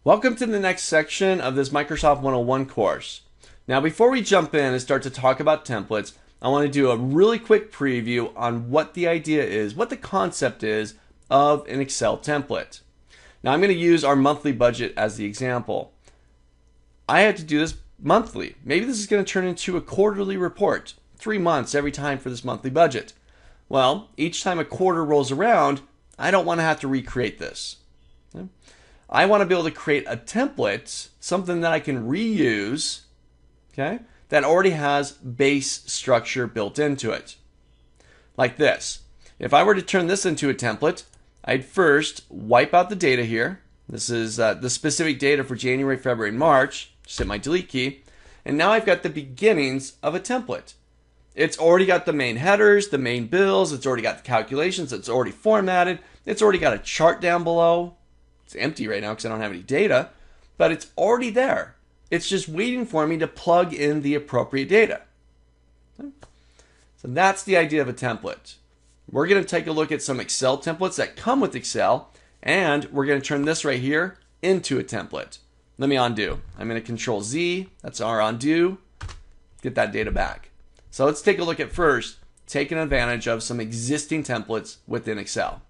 Welcome to the next section of this Microsoft 101 course. Now, before we jump in and start to talk about templates, I want to do a really quick preview on what the idea is, what the concept is of an Excel template. Now, I'm going to use our monthly budget as the example. I had to do this monthly. Maybe this is going to turn into a quarterly report, 3 months every time for this monthly budget. Well, each time a quarter rolls around, I don't want to have to recreate this. Okay? I want to be able to create a template, something that I can reuse, okay, that already has base structure built into it. Like this. If I were to turn this into a template, I'd first wipe out the data here. This is the specific data for January, February, and March. Just hit my delete key. And now I've got the beginnings of a template. It's already got the main headers, the main bills. It's already got the calculations. It's already formatted. It's already got a chart down below. It's empty right now because I don't have any data, but it's already there. It's just waiting for me to plug in the appropriate data. Okay. So that's the idea of a template. We're going to take a look at some Excel templates that come with Excel, and we're going to turn this right here into a template. Let me undo. I'm going to Control Z. That's our undo. Get that data back. So let's take a look at first taking advantage of some existing templates within Excel.